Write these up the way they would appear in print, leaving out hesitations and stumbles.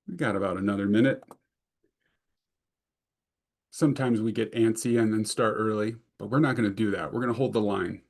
We got about another minute. Sometimes we get antsy and then start early, but we're not going to do that. We're going to hold the line.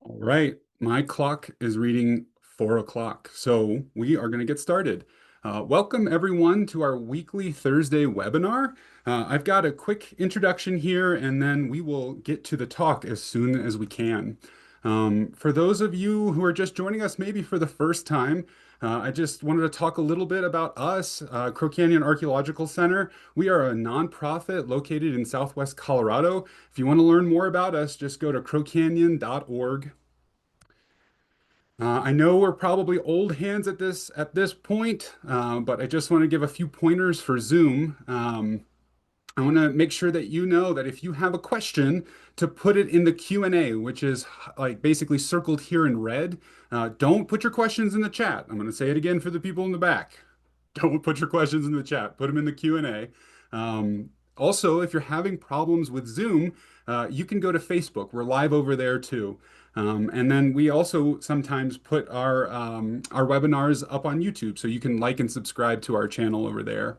All right, my clock is reading 4 o'clock, so we are going to get started. Welcome everyone to our weekly Thursday webinar. I've got a quick introduction here, and then we will get to the talk as soon as we can. For those of you who are just joining us, maybe for the first time, I just wanted to talk a little bit about us, Canyon Archaeological Center. We are a nonprofit located in Southwest Colorado. If you want to learn more about us, just go to crowcanyon.org. I know we're probably old hands at this point, but I just want to give a few pointers for Zoom. I want to make sure that you know that if you have a question, to put it in the Q&A, which is like basically circled here in red. Don't put your questions in the chat. I'm going to say it again for the people in the back. Don't put your questions in the chat. Put them in the Q&A. Also, if you're having problems with Zoom, you can go to Facebook. We're live over there too. And then we also sometimes put our webinars up on YouTube, so you can like and subscribe to our channel over there.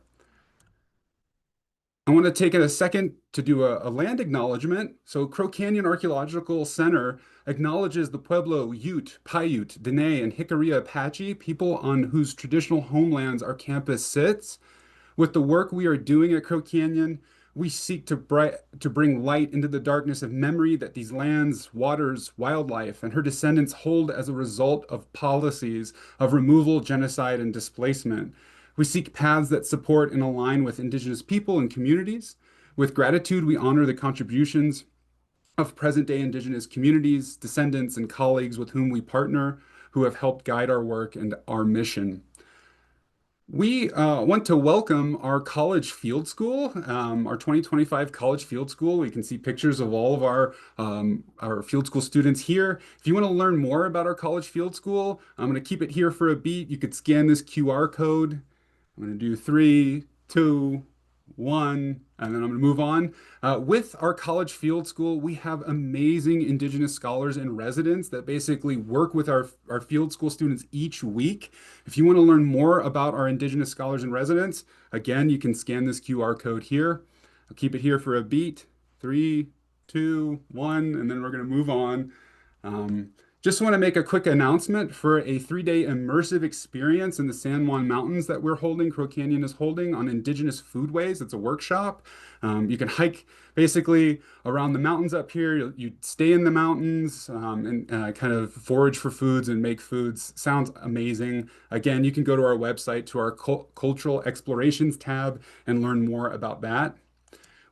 I want to take a second to do a land acknowledgement. So Crow Canyon Archaeological Center acknowledges the Pueblo, Ute, Paiute, Dene, and Jicarilla Apache, people on whose traditional homelands our campus sits. With the work we are doing at Crow Canyon, we seek to bring light into the darkness of memory that these lands, waters, wildlife, and her descendants hold as a result of policies of removal, genocide, and displacement. We seek paths that support and align with Indigenous people and communities. With gratitude, we honor the contributions of present-day Indigenous communities, descendants, and colleagues with whom we partner who have helped guide our work and our mission. We want to welcome our college field school, our 2025 college field school. You can see pictures of all of our field school students here. If you want to learn more about our college field school, I'm going to keep it here for a beat. You could scan this QR code. I'm going to do three, two, one, and then I'm going to move on. With our college field school, we have amazing Indigenous scholars and residents that basically work with our field school students each week. If you want to learn more about our Indigenous scholars and residents, again, you can scan this QR code here. I'll keep it here for a beat. Three, two, one, and then we're going to move on. Um, just want to make a quick announcement for a 3-day immersive experience in the San Juan Mountains that we're holding, Crow Canyon is holding on Indigenous foodways. It's a workshop. You can hike basically around the mountains up here. You stay in the mountains and kind of forage for foods and make foods. Sounds amazing. Again, you can go to our website to our cultural explorations tab and learn more about that.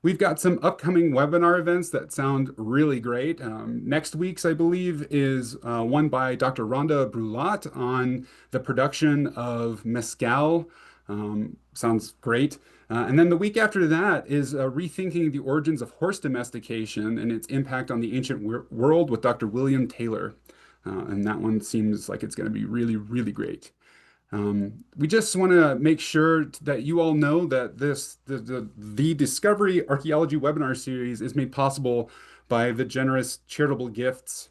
We've got some upcoming webinar events that sound really great. Next week's, I believe, is one by Dr. Rhonda Brulat on the production of mezcal. Sounds great. And then the week after that is Rethinking the Origins of Horse Domestication and its Impact on the Ancient World with Dr. William Taylor. And that one seems like it's going to be really, really great. We just want to make sure that you all know that the Discovery Archaeology webinar series is made possible by the generous charitable gifts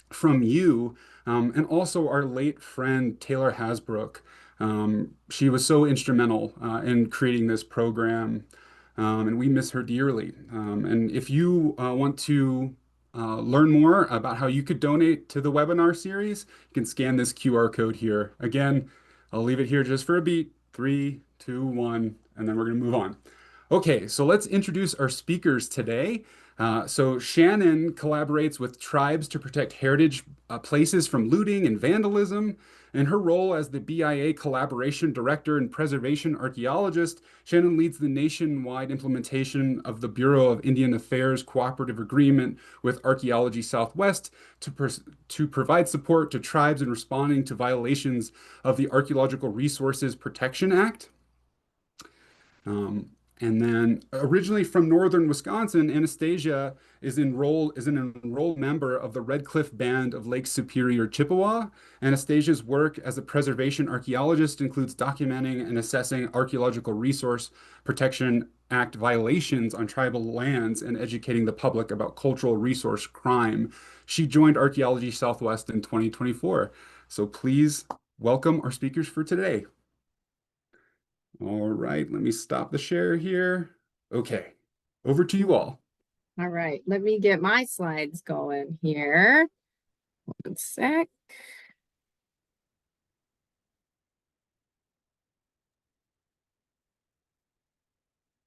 from you, and also our late friend Taylor Hasbrook. She was so instrumental in creating this program, and we miss her dearly. And if you want to learn more about how you could donate to the webinar series, you can scan this QR code here. Again, I'll leave it here just for a beat. Three, two, one, and then we're going to move on. Okay, so let's introduce our speakers today. So Shannon collaborates with tribes to protect heritage places from looting and vandalism. In her role as the BIA Collaboration Director and Preservation Archaeologist, Shannon leads the nationwide implementation of the Bureau of Indian Affairs Cooperative Agreement with Archaeology Southwest to provide support to tribes in responding to violations of the Archaeological Resources Protection Act. Um, and then originally from northern Wisconsin, Anastasia is an enrolled member of the Red Cliff Band of Lake Superior, Chippewa. Anastasia's work as a preservation archaeologist includes documenting and assessing Archaeological Resource Protection Act violations on tribal lands and educating the public about cultural resource crime. She joined Archaeology Southwest in 2024. So please welcome our speakers for today. All right, let me stop the share here. Okay, over to you all. All right, let me get my slides going here. 1 sec.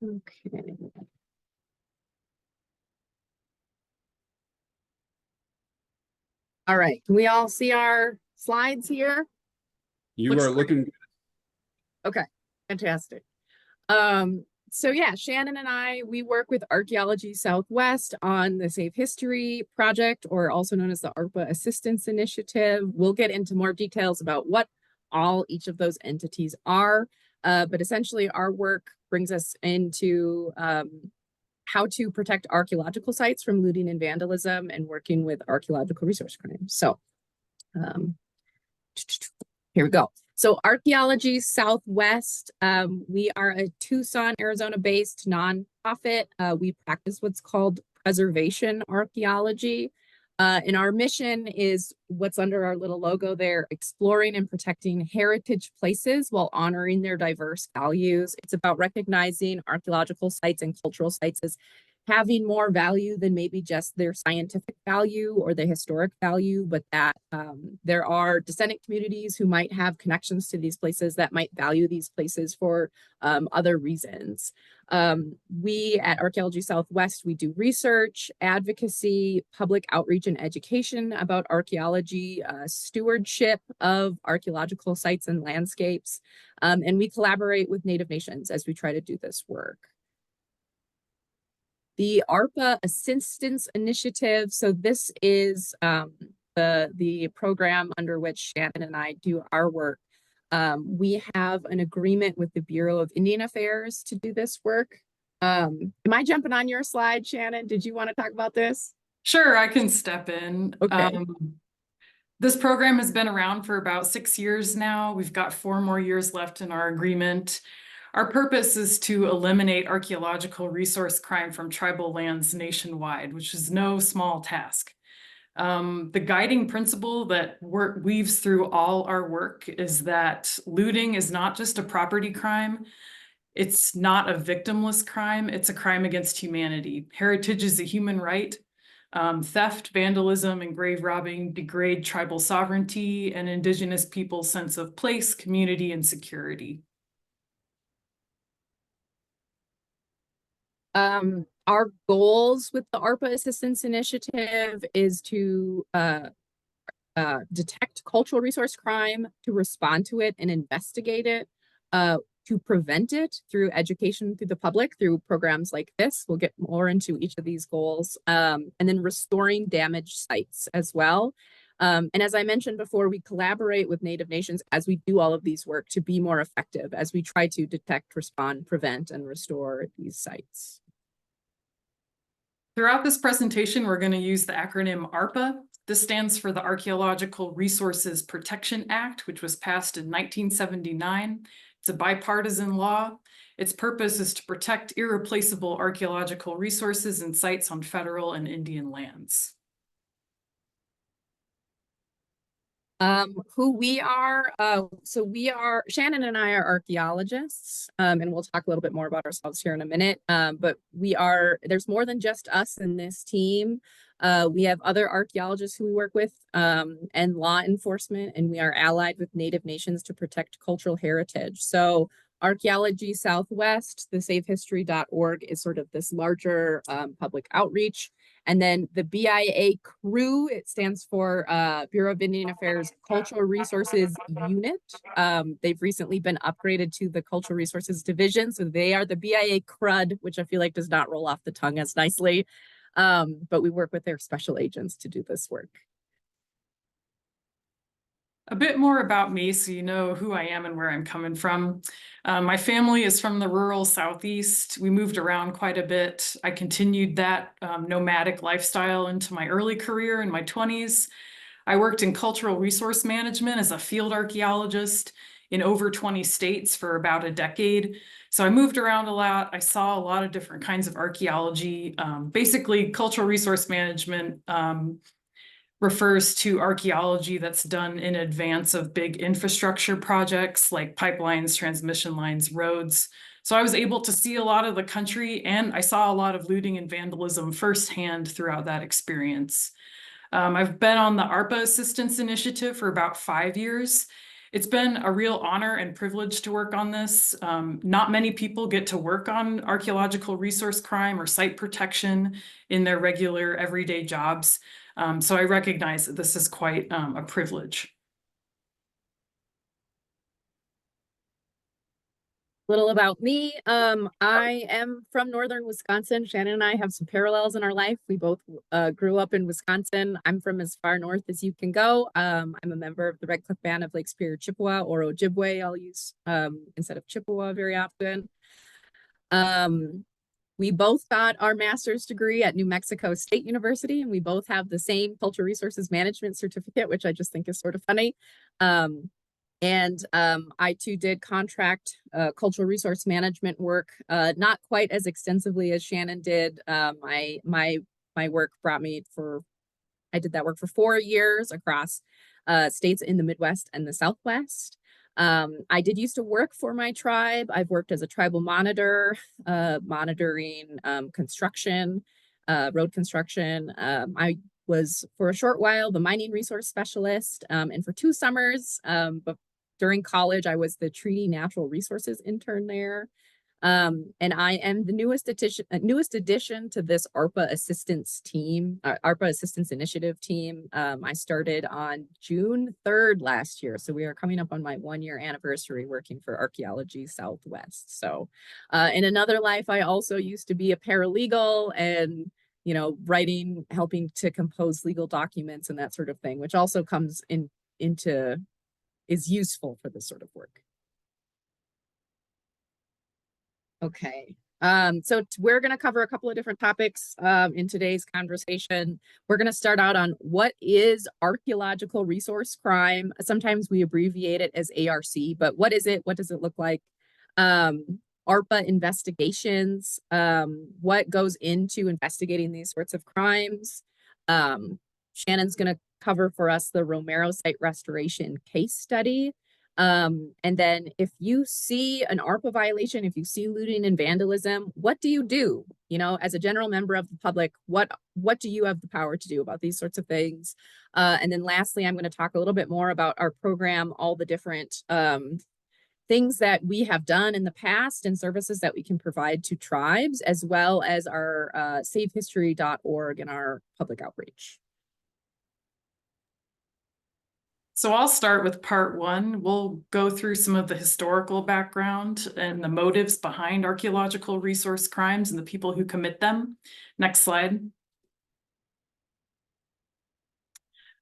Okay. All right, can we all see our slides here? You are looking good. Okay, fantastic. So yeah, Shannon and we work with Archaeology Southwest on the Safe History Project, or also known as the ARPA Assistance Initiative. We'll get into more details about what all each of those entities are, but essentially our work brings us into how to protect archaeological sites from looting and vandalism and working with archaeological resource crime. So here we go. So Archaeology Southwest, we are a Tucson, Arizona-based nonprofit. We practice what's called preservation archaeology. And our mission is what's under our little logo there, exploring and protecting heritage places while honoring their diverse values. It's about recognizing archaeological sites and cultural sites as having more value than maybe just their scientific value or the historic value, but that there are descendant communities who might have connections to these places that might value these places for other reasons. We at Archaeology Southwest, we do research, advocacy, public outreach, and education about archaeology, stewardship of archaeological sites and landscapes, and we collaborate with Native nations as we try to do this work. The ARPA Assistance Initiative. So this is the program under which Shannon and I do our work. We have an agreement with the Bureau of Indian Affairs to do this work. Am I jumping on your slide, Shannon? Did you want to talk about this? Sure, I can step in. Okay. This program has been around for about 6 years now. We've got 4 more years left in our agreement. Our purpose is to eliminate archaeological resource crime from tribal lands nationwide, which is no small task. The guiding principle that weaves through all our work is that looting is not just a property crime. It's not a victimless crime. It's a crime against humanity. Heritage is a human right. Theft, vandalism, and grave robbing degrade tribal sovereignty and Indigenous people's sense of place, community, and security. Our goals with the ARPA Assistance Initiative is to detect cultural resource crime, to respond to it and investigate it, to prevent it through education through the public, through programs like this. We'll get more into each of these goals, and then restoring damaged sites as well. And as I mentioned before, we collaborate with Native nations as we do all of these work to be more effective as we try to detect, respond, prevent, and restore these sites. Throughout this presentation, we're going to use the acronym ARPA. This stands for the Archaeological Resources Protection Act, which was passed in 1979. It's a bipartisan law. Its purpose is to protect irreplaceable archaeological resources and sites on federal and Indian lands. Who we are, so Shannon and I are archaeologists, and we'll talk a little bit more about ourselves here in a minute, but there's more than just us in this team. We have other archaeologists who we work with, and law enforcement, and we are allied with Native nations to protect cultural heritage. So Archaeology Southwest, the safehistory.org is sort of this larger public outreach. And then the BIA CREW, it stands for Bureau of Indian Affairs Cultural Resources Unit. They've recently been upgraded to the Cultural Resources Division. So they are the BIA CRUD, which I feel like does not roll off the tongue as nicely. But we work with their special agents to do this work. A bit more about me so you know who I am and where I'm coming from. My family is from the rural Southeast. We moved around quite a bit. I continued that nomadic lifestyle into my early career in my 20s. I worked in cultural resource management as a field archaeologist in over 20 states for about a decade. So I moved around a lot. I saw a lot of different kinds of archaeology. Basically, cultural resource management refers to archaeology that's done in advance of big infrastructure projects like pipelines, transmission lines, roads. So I was able to see a lot of the country, and I saw a lot of looting and vandalism firsthand throughout that experience. I've been on the ARPA Assistance Initiative for about 5 years. It's been a real honor and privilege to work on this. Not many people get to work on archaeological resource crime or site protection in their regular everyday jobs. So I recognize that this is quite a privilege. Little about me. I am from northern Wisconsin. Shannon and I have some parallels in our life. We both grew up in Wisconsin. I'm from as far north as you can go. I'm a member of the Red Cliff Band of Lake Superior Chippewa, or Ojibwe. I'll use instead of Chippewa very often. We both got our master's degree at New Mexico State University, and we both have the same cultural resources management certificate, which I just think is sort of funny. I too did contract cultural resource management work, not quite as extensively as Shannon did. My work brought me I did that work for 4 years across states in the Midwest and the Southwest. I did used to work for my tribe. I've worked as a tribal monitor, monitoring construction, road construction. I was for a short while the mining resource specialist, and for 2 summers, but during college, I was the treaty natural resources intern there. And I am the newest addition to this ARPA assistance team, ARPA assistance initiative team. I started on June 3rd last year. So we are coming up on my 1-year anniversary working for Archaeology Southwest. So in another life, I also used to be a paralegal and, you know, writing, helping to compose legal documents and that sort of thing, which also comes is useful for this sort of work. Okay, so we're going to cover a couple of different topics in today's conversation. We're going to start out on what is archaeological resource crime. Sometimes we abbreviate it as ARC, but what is it? What does it look like? ARPA investigations, what goes into investigating these sorts of crimes. Shannon's going to cover for us the Romero site restoration case study. And then if you see an ARPA violation, if you see looting and vandalism, what do you do? You know, as a general member of the public, what do you have the power to do about these sorts of things? And then lastly, I'm going to talk a little bit more about our program, all the different things that we have done in the past and services that we can provide to tribes, as well as our safehistory.org and our public outreach. So I'll start with part 1. We'll go through some of the historical background and the motives behind archaeological resource crimes and the people who commit them. Next slide.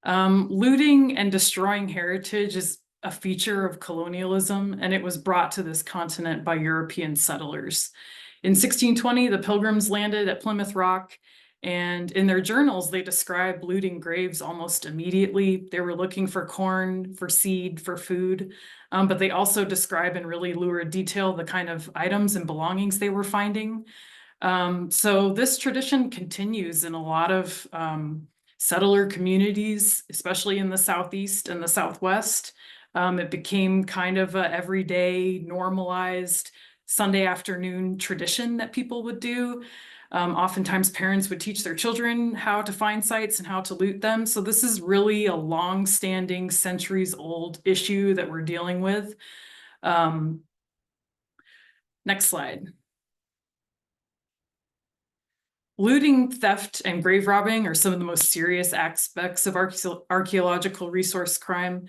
Looting and destroying heritage is a feature of colonialism, and it was brought to this continent by European settlers. In 1620, the Pilgrims landed at Plymouth Rock, and in their journals, they describe looting graves almost immediately. They were looking for corn, for seed, for food, but they also describe in really lurid detail the kind of items and belongings they were finding. So this tradition continues in a lot of settler communities, especially in the Southeast and the Southwest. It became kind of a everyday, normalized Sunday afternoon tradition that people would do. Oftentimes parents would teach their children how to find sites and how to loot them. So this is really a long-standing, centuries-old issue that we're dealing with. Next slide. Looting, theft, and grave robbing are some of the most serious aspects of archaeological resource crime.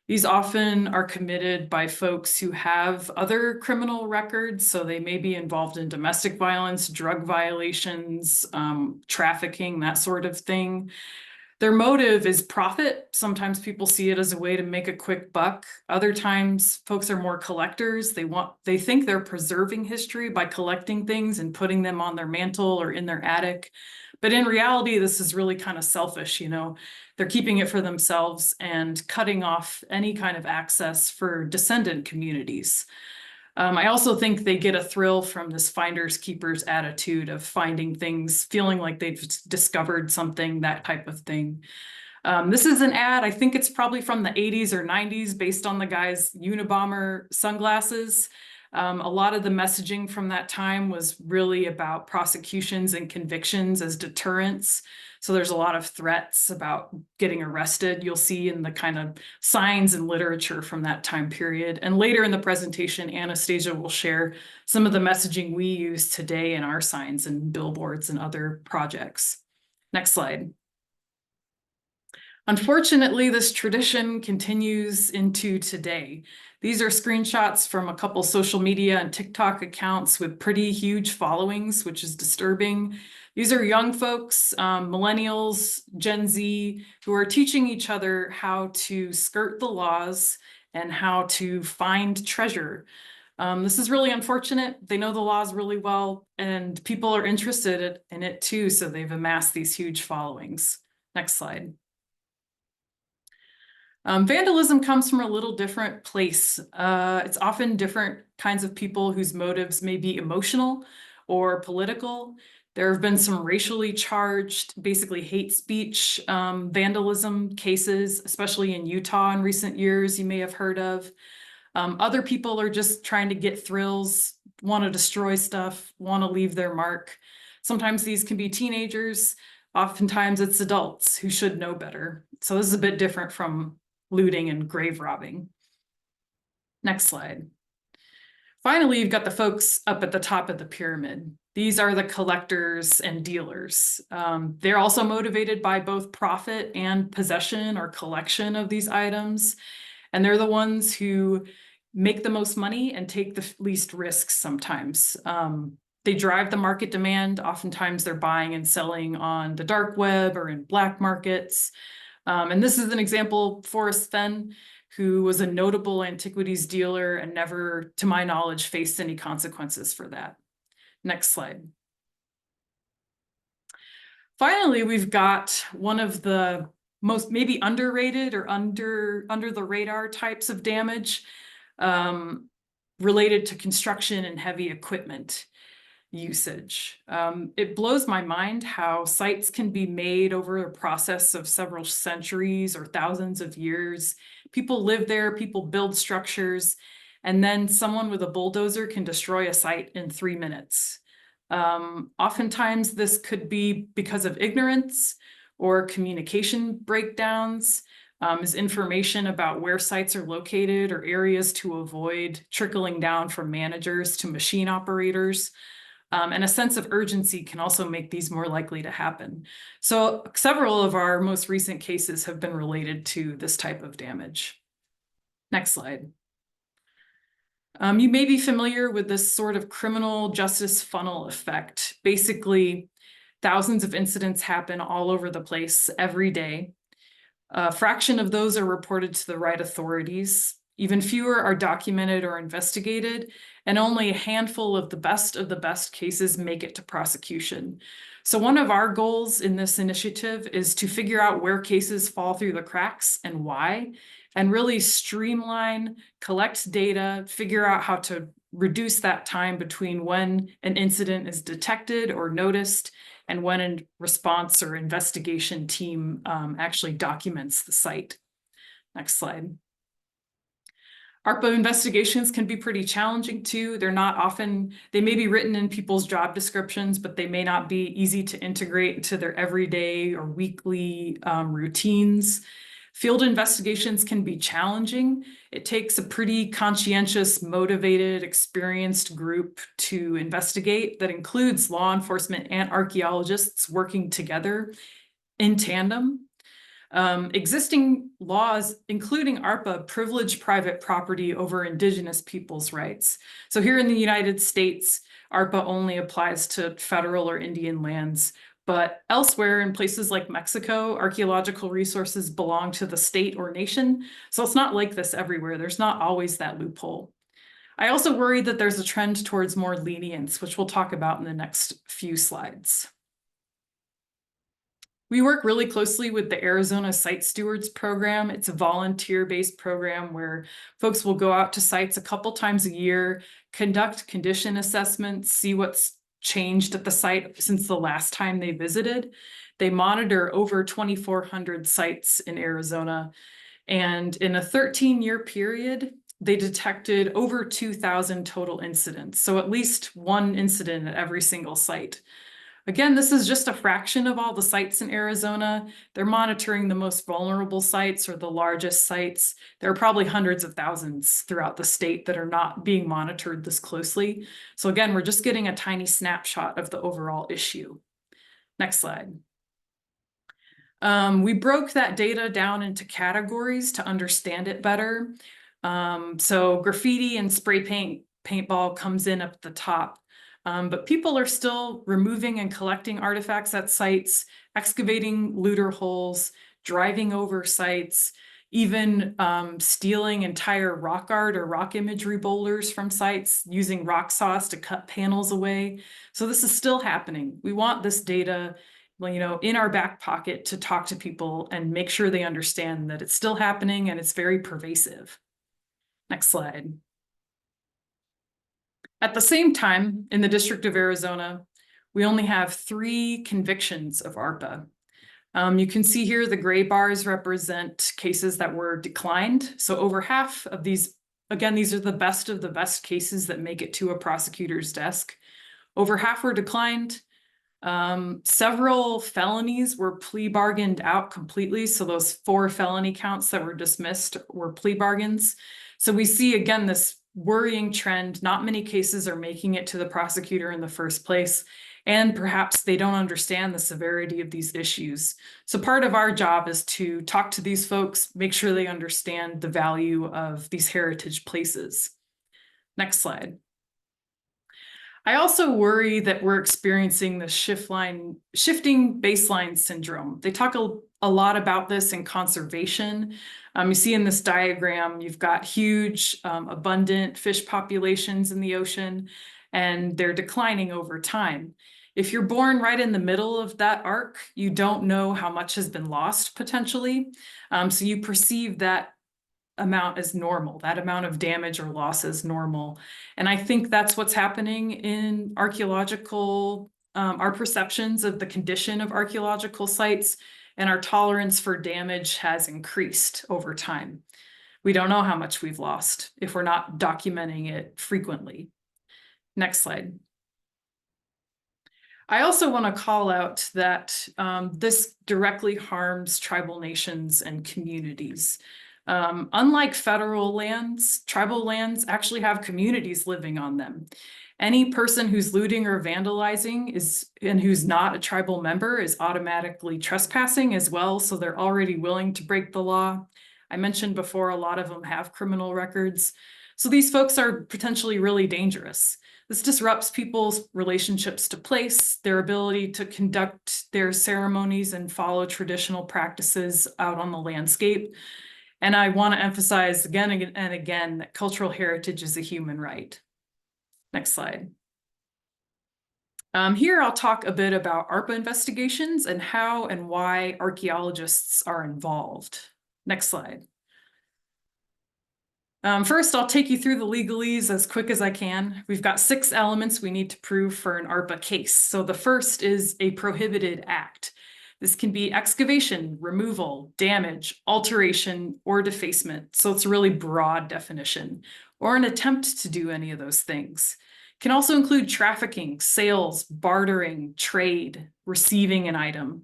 These often are committed by folks who have other criminal records, so they may be involved in domestic violence, drug violations, trafficking, that sort of thing. Their motive is profit. Sometimes people see it as a way to make a quick buck. Other times folks are more collectors. They think they're preserving history by collecting things and putting them on their mantle or in their attic. But in reality, this is really kind of selfish, you know. They're keeping it for themselves and cutting off any kind of access for descendant communities. I also think they get a thrill from this finders keepers attitude of finding things, feeling like they've discovered something, that type of thing. This is an ad, I think it's probably from the 80s or 90s based on the guy's Unabomber sunglasses. A lot of the messaging from that time was really about prosecutions and convictions as deterrents. So there's a lot of threats about getting arrested. You'll see in the kind of signs and literature from that time period. And later in the presentation, Anastasia will share some of the messaging we use today in our signs and billboards and other projects. Next slide. Unfortunately, this tradition continues into today. These are screenshots from a couple social media and TikTok accounts with pretty huge followings, which is disturbing. These are young folks, millennials, Gen Z, who are teaching each other how to skirt the laws and how to find treasure. This is really unfortunate. They know the laws really well, and people are interested in it too, so they've amassed these huge followings. Next slide. Vandalism comes from a little different place. It's often different kinds of people whose motives may be emotional or political. There have been some racially charged, basically hate speech, vandalism cases, especially in Utah in recent years, you may have heard of. Other people are just trying to get thrills, want to destroy stuff, want to leave their mark. Sometimes these can be teenagers. Oftentimes it's adults who should know better. So this is a bit different from looting and grave robbing. Next slide. Finally, you've got the folks up at the top of the pyramid. These are the collectors and dealers. They're also motivated by both profit and possession or collection of these items. And they're the ones who make the most money and take the least risks sometimes. They drive the market demand. Oftentimes they're buying and selling on the dark web or in black markets. And this is an example, Forrest Fenn, who was a notable antiquities dealer and never, to my knowledge, faced any consequences for that. Next slide. Finally, we've got one of the most maybe underrated or under the radar types of damage related to construction and heavy equipment usage. It blows my mind how sites can be made over a process of several centuries or thousands of years. People live there, people build structures, and then someone with a bulldozer can destroy a site in 3 minutes. Oftentimes this could be because of ignorance or communication breakdowns, is information about where sites are located or areas to avoid trickling down from managers to machine operators. And a sense of urgency can also make these more likely to happen. So several of our most recent cases have been related to this type of damage. Next slide. You may be familiar with this sort of criminal justice funnel effect. Basically, thousands of incidents happen all over the place every day. A fraction of those are reported to the right authorities. Even fewer are documented or investigated, and only a handful of the best cases make it to prosecution. So one of our goals in this initiative is to figure out where cases fall through the cracks and why, and really streamline, collect data, figure out how to reduce that time between when an incident is detected or noticed and when a response or investigation team actually documents the site. Next slide. ARPA investigations can be pretty challenging too. They're not often, they may be written in people's job descriptions, but they may not be easy to integrate into their everyday or weekly routines. Field investigations can be challenging. It takes a pretty conscientious, motivated, experienced group to investigate that includes law enforcement and archaeologists working together in tandem. Existing laws, including ARPA, privilege private property over Indigenous peoples' rights. So here in the United States, ARPA only applies to federal or Indian lands, but elsewhere in places like Mexico, archaeological resources belong to the state or nation. So it's not like this everywhere. There's not always that loophole. I also worry that there's a trend towards more lenience, which we'll talk about in the next few slides. We work really closely with the Arizona Site Stewards Program. It's a volunteer-based program where folks will go out to sites a couple times a year, conduct condition assessments, see what's changed at the site since the last time they visited. They monitor over 2,400 sites in Arizona. And in a 13-year period, they detected over 2,000 total incidents. So at least one incident at every single site. Again, this is just a fraction of all the sites in Arizona. They're monitoring the most vulnerable sites or the largest sites. There are probably hundreds of thousands throughout the state that are not being monitored this closely. So again, we're just getting a tiny snapshot of the overall issue. Next slide. We broke that data down into categories to understand it better. So graffiti and spray paintball comes in up at the top. But people are still removing and collecting artifacts at sites, excavating looter holes, driving over sites, even stealing entire rock art or rock imagery boulders from sites, using rock saws to cut panels away. So this is still happening. We want this data, in our back pocket to talk to people and make sure they understand that it's still happening and it's very pervasive. Next slide. At the same time, in the District of Arizona, we only have 3 convictions of ARPA. You can see here the gray bars represent cases that were declined. So over half of these, again, these are the best of the best cases that make it to a prosecutor's desk. Over half were declined. Several felonies were plea bargained out completely. So those 4 felony counts that were dismissed were plea bargains. So we see, again, this worrying trend. Not many cases are making it to the prosecutor in the first place, and perhaps they don't understand the severity of these issues. So part of our job is to talk to these folks, make sure they understand the value of these heritage places. Next slide. I also worry that we're experiencing the shifting baseline syndrome. They talk a lot about this in conservation. You see in this diagram, you've got huge, abundant fish populations in the ocean, and they're declining over time. If you're born right in the middle of that arc, you don't know how much has been lost potentially. So you perceive that amount as normal, that amount of damage or loss as normal. And I think that's what's happening in archaeological, our perceptions of the condition of archaeological sites and our tolerance for damage has increased over time. We don't know how much we've lost if we're not documenting it frequently. Next slide. I also want to call out that this directly harms tribal nations and communities. Unlike federal lands, tribal lands actually have communities living on them. Any person who's looting or vandalizing and who's not a tribal member is automatically trespassing as well, so they're already willing to break the law. I mentioned before, a lot of them have criminal records. So these folks are potentially really dangerous. This disrupts people's relationships to place, their ability to conduct their ceremonies and follow traditional practices out on the landscape. And I want to emphasize again and again that cultural heritage is a human right. Next slide. Here I'll talk a bit about ARPA investigations and how and why archaeologists are involved. Next slide. First, I'll take you through the legalese as quick as I can. We've got 6 elements we need to prove for an ARPA case. So the first is a prohibited act. This can be excavation, removal, damage, alteration, or defacement. So it's a really broad definition, or an attempt to do any of those things. It can also include trafficking, sales, bartering, trade, receiving an item.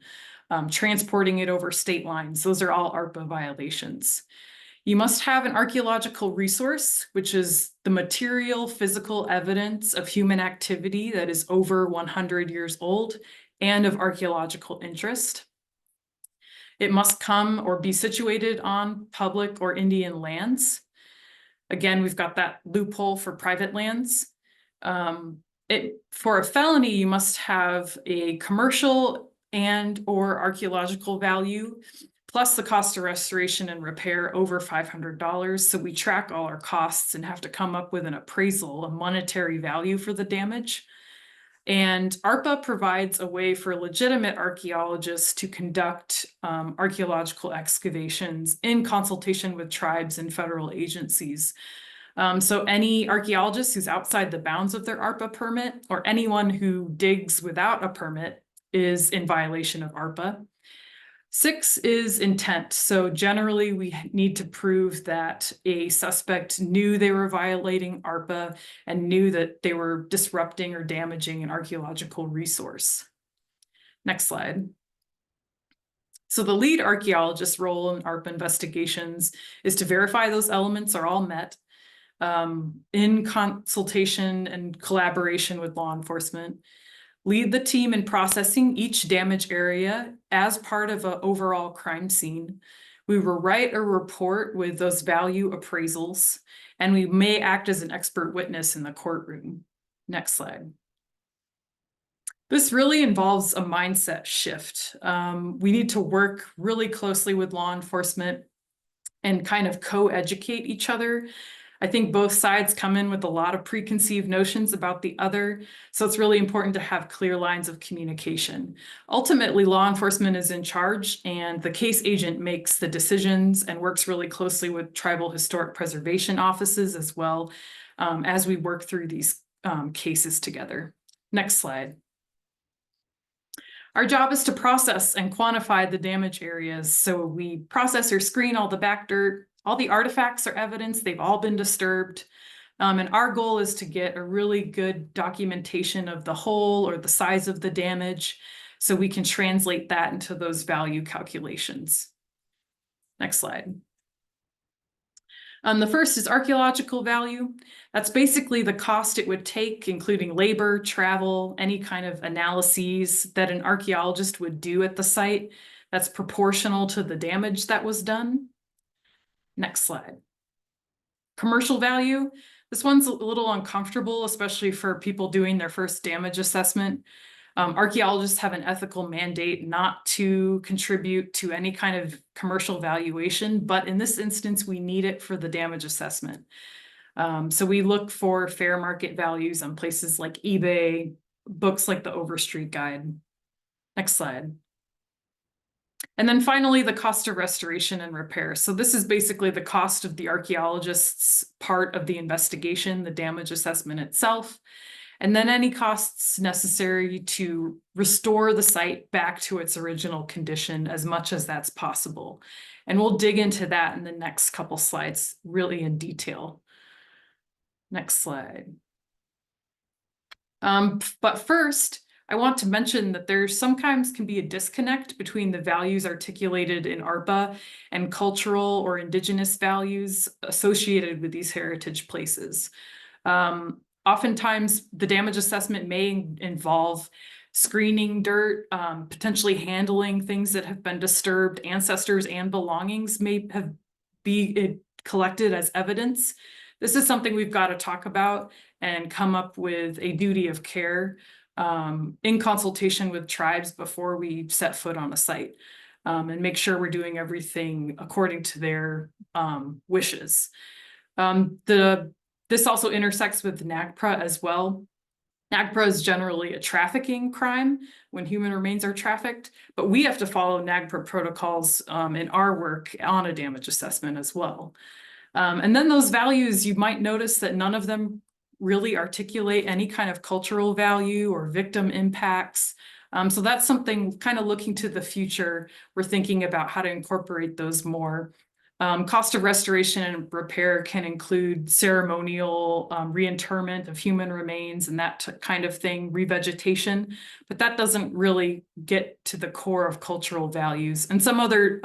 transporting it over state lines. Those are all ARPA violations. You must have an archaeological resource, which is the material, physical evidence of human activity that is over 100 years old and of archaeological interest. It must come or be situated on public or Indian lands. Again, we've got that loophole for private lands. For a felony, you must have a commercial and or archaeological value, plus the cost of restoration and repair over $500. So we track all our costs and have to come up with an appraisal, a monetary value for the damage. And ARPA provides a way for legitimate archaeologists to conduct archaeological excavations in consultation with tribes and federal agencies. So any archaeologist who's outside the bounds of their ARPA permit, or anyone who digs without a permit, is in violation of ARPA. 6 is intent. So generally we need to prove that a suspect knew they were violating ARPA and knew that they were disrupting or damaging an archaeological resource. Next slide. So the lead archaeologist's role in ARPA investigations is to verify those elements are all met in consultation and collaboration with law enforcement. Lead the team in processing each damage area as part of an overall crime scene. We will write a report with those value appraisals, and we may act as an expert witness in the courtroom. Next slide. This really involves a mindset shift. We need to work really closely with law enforcement and kind of co-educate each other. I think both sides come in with a lot of preconceived notions about the other, so it's really important to have clear lines of communication. Ultimately, law enforcement is in charge, and the case agent makes the decisions and works really closely with tribal historic preservation offices as well as we work through these cases together. Next slide. Our job is to process and quantify the damage areas. So we process or screen all the back dirt. All the artifacts are evidence, they've all been disturbed. And our goal is to get a really good documentation of the hole or the size of the damage, so we can translate that into those value calculations. Next slide. The first is archaeological value. That's basically the cost it would take, including labor, travel, any kind of analyses that an archaeologist would do at the site that's proportional to the damage that was done. Next slide. Commercial value. This one's a little uncomfortable, especially for people doing their first damage assessment. Archaeologists have an ethical mandate not to contribute to any kind of commercial valuation, but in this instance, we need it for the damage assessment. So we look for fair market values on places like eBay, books like the Overstreet Guide. Next slide. And then finally, the cost of restoration and repair. So this is basically the cost of the archaeologist's part of the investigation, the damage assessment itself, and then any costs necessary to restore the site back to its original condition as much as that's possible. And we'll dig into that in the next couple slides really in detail. Next slide. But first, I want to mention that there sometimes can be a disconnect between the values articulated in ARPA and cultural or indigenous values associated with these heritage places. Oftentimes, the damage assessment may involve screening dirt, potentially handling things that have been disturbed. Ancestors and belongings may be collected as evidence. This is something we've got to talk about and come up with a duty of care in consultation with tribes before we set foot on a site, and make sure we're doing everything according to their wishes. This also intersects with NAGPRA as well. NAGPRA is generally a trafficking crime when human remains are trafficked, but we have to follow NAGPRA protocols in our work on a damage assessment as well. And then those values, you might notice that none of them really articulate any kind of cultural value or victim impacts. So that's something kind of looking to the future. We're thinking about how to incorporate those more. Cost of restoration and repair can include ceremonial reinterment of human remains and that kind of thing, revegetation, but that doesn't really get to the core of cultural values. And some other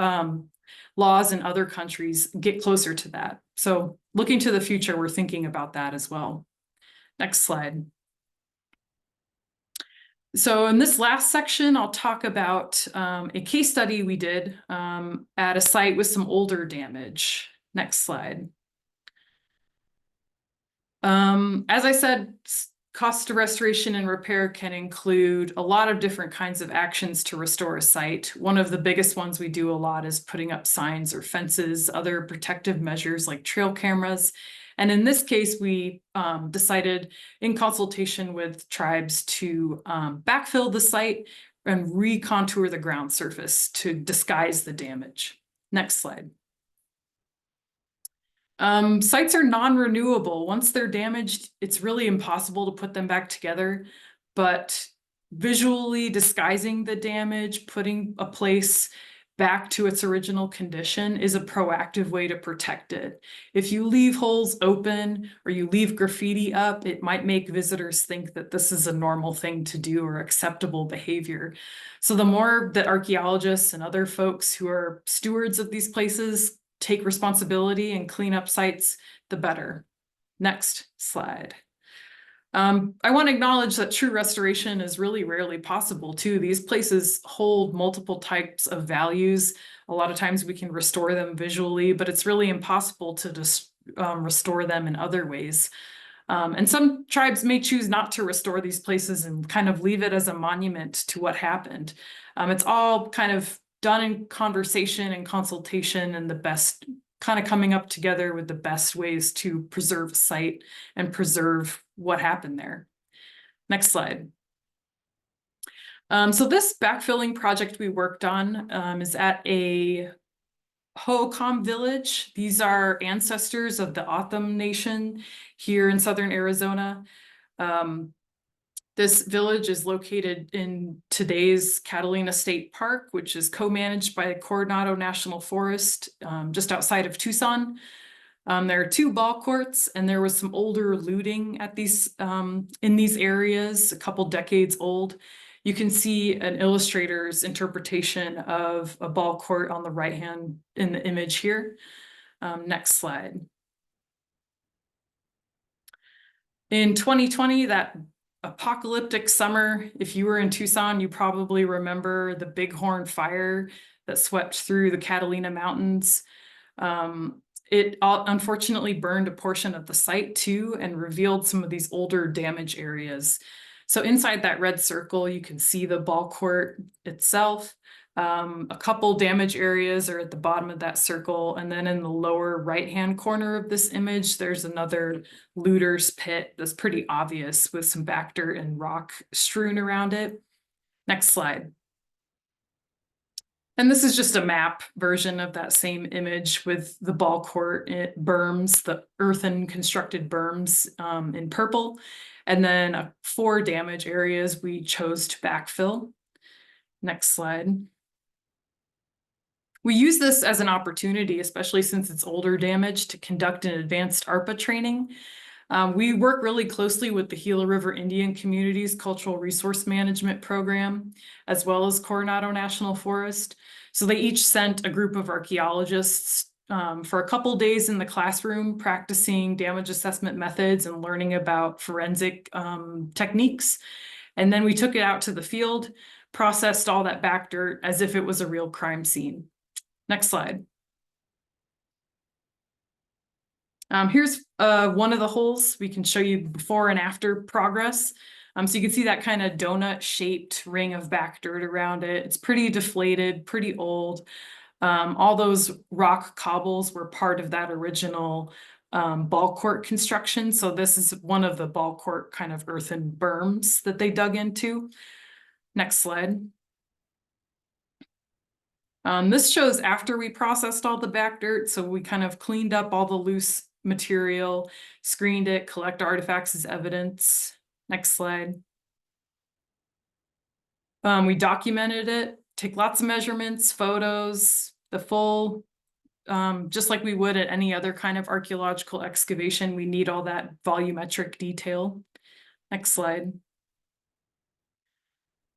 laws in other countries get closer to that. So looking to the future, we're thinking about that as well. Next slide. So in this last section, I'll talk about a case study we did at a site with some older damage. Next slide. As I said, cost of restoration and repair can include a lot of different kinds of actions to restore a site. One of the biggest ones we do a lot is putting up signs or fences, other protective measures like trail cameras. And in this case, we decided in consultation with tribes to backfill the site and recontour the ground surface to disguise the damage. Next slide. Sites are non-renewable. Once they're damaged, it's really impossible to put them back together, but visually disguising the damage, putting a place back to its original condition is a proactive way to protect it. If you leave holes open or you leave graffiti up, it might make visitors think that this is a normal thing to do or acceptable behavior. So the more that archaeologists and other folks who are stewards of these places take responsibility and clean up sites, the better. Next slide. I want to acknowledge that true restoration is really rarely possible too. These places hold multiple types of values. A lot of times we can restore them visually, but it's really impossible to just restore them in other ways. And some tribes may choose not to restore these places and kind of leave it as a monument to what happened. It's all kind of done in conversation and consultation and the best kind of coming up together with the best ways to preserve a site and preserve what happened there. Next slide. So this backfilling project we worked on is at a Hohokam village. These are ancestors of the O'odham Nation here in southern Arizona. This village is located in today's Catalina State Park, which is co-managed by Coronado National Forest, just outside of Tucson. There are 2 ball courts, and there was some older looting at these in these areas, a couple decades old. You can see an illustrator's interpretation of a ball court on the right hand in the image here. Next slide. In 2020, that apocalyptic summer, if you were in Tucson, you probably remember the Bighorn fire that swept through the Catalina Mountains. It unfortunately burned a portion of the site too and revealed some of these older damage areas. So inside that red circle, you can see the ball court itself. A couple damage areas are at the bottom of that circle. And then in the lower right-hand corner of this image, there's another looter's pit that's pretty obvious with some back dirt and rock strewn around it. Next slide. And this is just a map version of that same image with the ball court berms, the earthen constructed berms in purple. And then 4 damage areas we chose to backfill. Next slide. We use this as an opportunity, especially since it's older damage, to conduct an advanced ARPA training. We work really closely with the Gila River Indian Community's Cultural Resource Management Program, as well as Coronado National Forest. So they each sent a group of archaeologists for a couple days in the classroom, practicing damage assessment methods and learning about forensic techniques. And then we took it out to the field, processed all that back dirt as if it was a real crime scene. Next slide. Here's one of the holes. We can show you before and after progress. So you can see that kind of donut-shaped ring of back dirt around it. It's pretty deflated, pretty old. All those rock cobbles were part of that original ball court construction. So this is one of the ball court kind of earthen berms that they dug into. Next slide. This shows after we processed all the back dirt. So we kind of cleaned up all the loose material, screened it, collect artifacts as evidence. Next slide. We documented it, take lots of measurements, photos, the full just like we would at any other kind of archaeological excavation. We need all that volumetric detail. Next slide.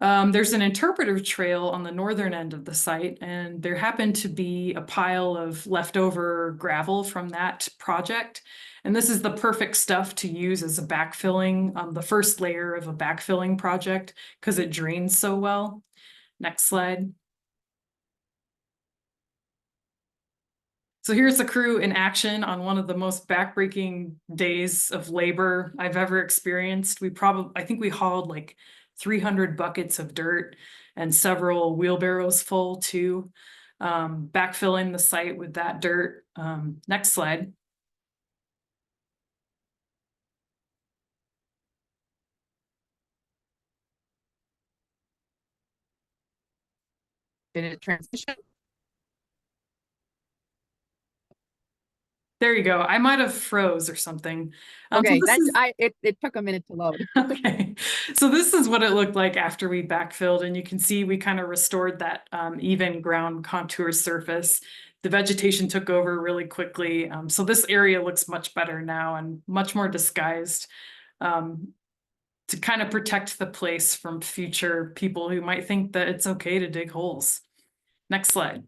There's an interpretive trail on the northern end of the site, and there happened to be a pile of leftover gravel from that project. And this is the perfect stuff to use as a backfilling, the first layer of a backfilling project, because it drains so well. Next slide. So here's the crew in action on one of the most backbreaking days of labor I've ever experienced. I think we hauled like 300 buckets of dirt and several wheelbarrows full too, backfilling the site with that dirt. Next slide. Did it transition? There you go. I might have froze or something. Okay, So it took a minute to load. okay, so this is what it looked like after we backfilled, and you can see we kind of restored that even ground contour surface. The vegetation took over really quickly, so this area looks much better now and much more disguised, to kind of protect the place from future people who might think that it's okay to dig holes. Next slide.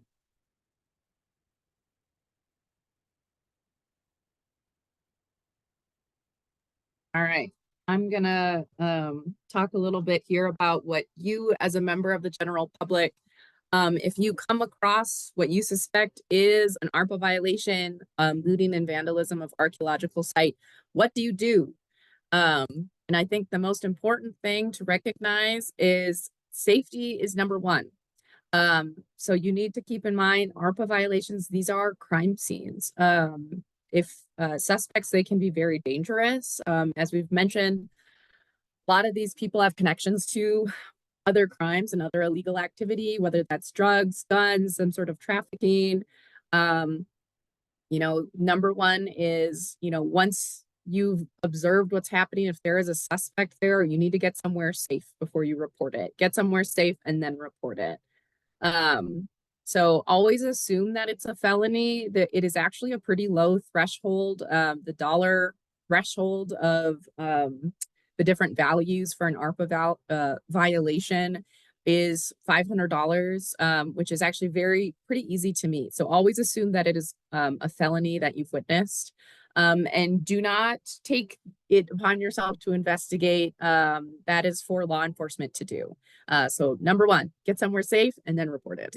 All right, I'm gonna talk a little bit here about what you, as a member of the general public, if you come across what you suspect is an ARPA violation, looting and vandalism of archaeological site, what do you do? And I think the most important thing to recognize is safety is number one. So you need to keep in mind ARPA violations, these are crime scenes. If suspects, they can be very dangerous. As we've mentioned, a lot of these people have connections to other crimes and other illegal activity, whether that's drugs, guns, some sort of trafficking. Number one is, once you've observed what's happening, if there is a suspect there, you need to get somewhere safe before you report it. Get somewhere safe and then report it. So always assume that it's a felony, that it is actually a pretty low threshold. The dollar threshold of the different values for an ARPA violation is $500, which is actually pretty easy to meet. So always assume that it is a felony that you've witnessed. And do not take it upon yourself to investigate. That is for law enforcement to do. So number one, get somewhere safe and then report it.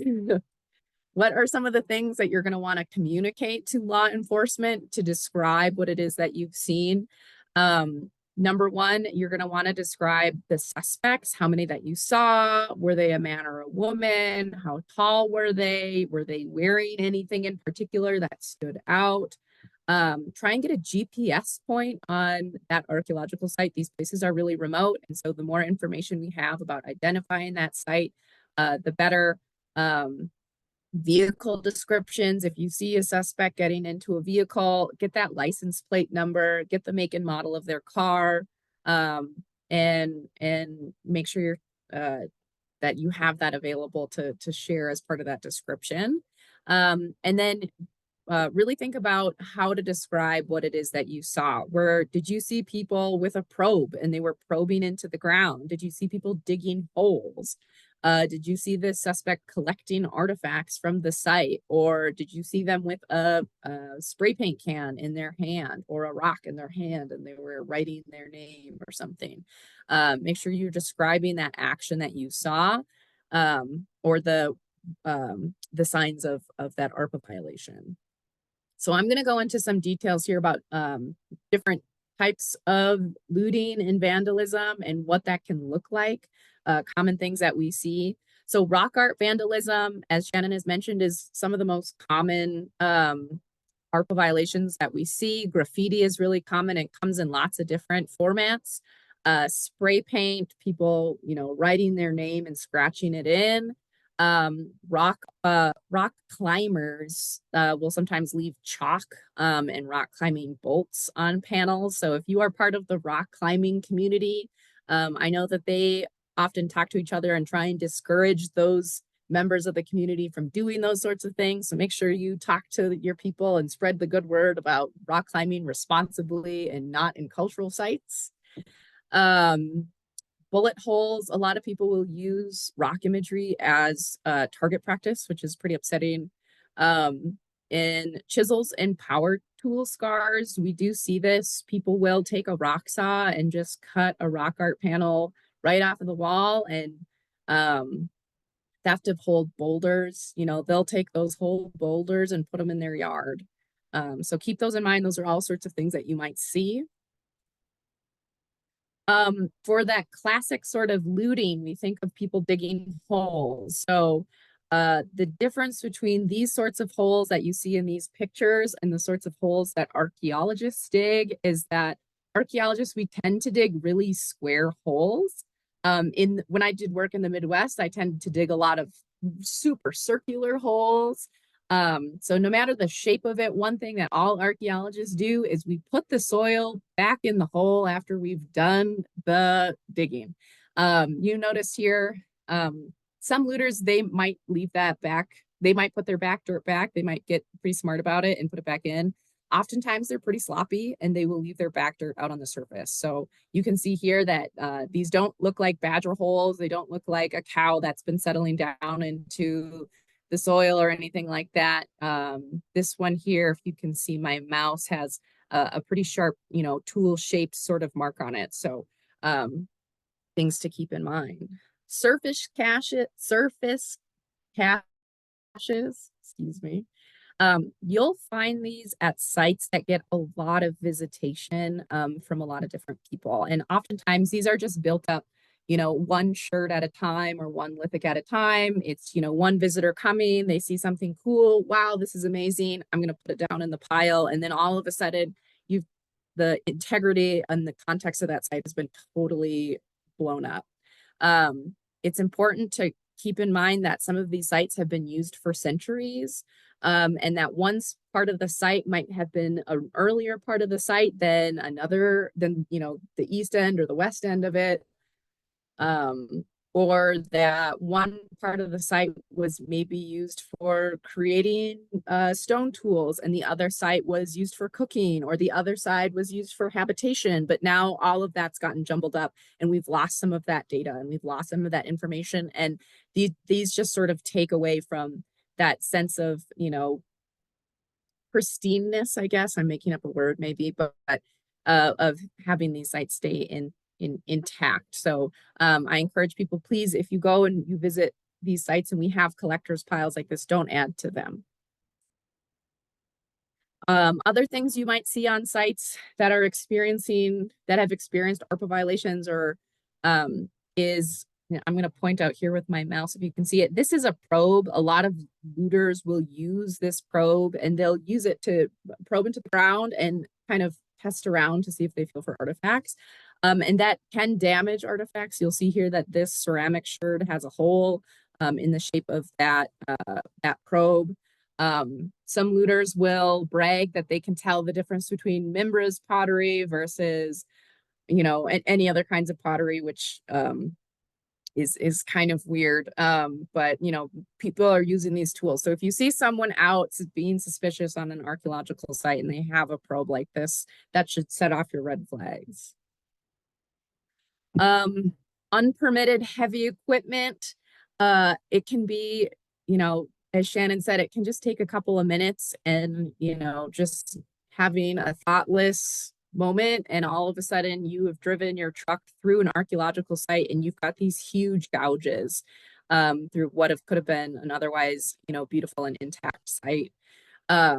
What are some of the things that you're going to want to communicate to law enforcement to describe what it is that you've seen? Number one, you're going to want to describe the suspects, how many that you saw. Were they a man or a woman? How tall were they? Were they wearing anything in particular that stood out? Try and get a GPS point on that archaeological site. These places are really remote. And so the more information we have about identifying that site, the better. Vehicle descriptions. If you see a suspect getting into a vehicle, get that license plate number, get the make and model of their car, and make sure that you have that available to share as part of that description. And then really think about how to describe what it is that you saw. Did you see people with a probe and they were probing into the ground? Did you see people digging holes? Did you see the suspect collecting artifacts from the site? Or did you see them with a spray paint can in their hand or a rock in their hand and they were writing their name or something? Make sure you're describing that action that you saw, or the signs of that ARPA violation. So I'm going to go into some details here about different types of looting and vandalism and what that can look like, common things that we see. So rock art vandalism, as Shannon has mentioned, is some of the most common ARPA violations that we see. Graffiti is really common. It comes in lots of different formats. Spray paint, people, writing their name and scratching it in. Rock climbers will sometimes leave chalk and rock climbing bolts on panels. So if you are part of the rock climbing community, I know that they often talk to each other and try and discourage those members of the community from doing those sorts of things. So make sure you talk to your people and spread the good word about rock climbing responsibly and not in cultural sites. Bullet holes, a lot of people will use rock imagery as target practice, which is pretty upsetting. In chisels and power tool scars, we do see this. People will take a rock saw and just cut a rock art panel right off of the wall. And theft of whole boulders, they'll take those whole boulders and put them in their yard. So keep those in mind. Those are all sorts of things that you might see. For that classic sort of looting, we think of people digging holes. So the difference between these sorts of holes that you see in these pictures and the sorts of holes that archaeologists dig is that archaeologists, we tend to dig really square holes. When I did work in the Midwest, I tended to dig a lot of super circular holes. So no matter the shape of it, one thing that all archaeologists do is we put the soil back in the hole after we've done the digging. You notice here, some looters, they might leave that back. They might put their back dirt back. They might get pretty smart about it and put it back in. Oftentimes they're pretty sloppy and they will leave their back dirt out on the surface. So you can see here that these don't look like badger holes. They don't look like a cow that's been settling down into the soil or anything like that. This one here, if you can see, my mouse has a pretty sharp, tool shaped sort of mark on it. So things to keep in mind. Surface caches, excuse me. You'll find these at sites that get a lot of visitation from a lot of different people. And oftentimes these are just built up, one shirt at a time or one lithic at a time. It's, one visitor coming, they see something cool. Wow, this is amazing. I'm going to put it down in the pile. And then all of a sudden the integrity and the context of that site has been totally blown up. It's important to keep in mind that some of these sites have been used for centuries. And that one part of the site might have been an earlier part of the site than the east end or the west end of it. Or that one part of the site was maybe used for creating stone tools and the other site was used for cooking, or the other side was used for habitation. But now all of that's gotten jumbled up and we've lost some of that data and we've lost some of that information. And these just sort of take away from that sense of, pristineness, I guess. I'm making up a word maybe, but of having these sites stay intact. So I encourage people, please, if you go and you visit these sites and we have collectors piles like this, don't add to them. Other things you might see on sites that have experienced ARPA violations or is, I'm going to point out here with my mouse if you can see it. This is a probe. A lot of looters will use this probe and they'll use it to probe into the ground and kind of test around to see if they feel for artifacts. And that can damage artifacts. You'll see here that this ceramic sherd has a hole in the shape of that probe. Some looters will brag that they can tell the difference between Mimbres pottery versus, any other kinds of pottery, which is kind of weird. But people are using these tools. So if you see someone out being suspicious on an archaeological site and they have a probe like this, that should set off your red flags. Unpermitted heavy equipment. It can be, as Shannon said, it can just take a couple of minutes and, just having a thoughtless moment and all of a sudden you have driven your truck through an archaeological site and you've got these huge gouges through what could have been an otherwise, beautiful and intact site. A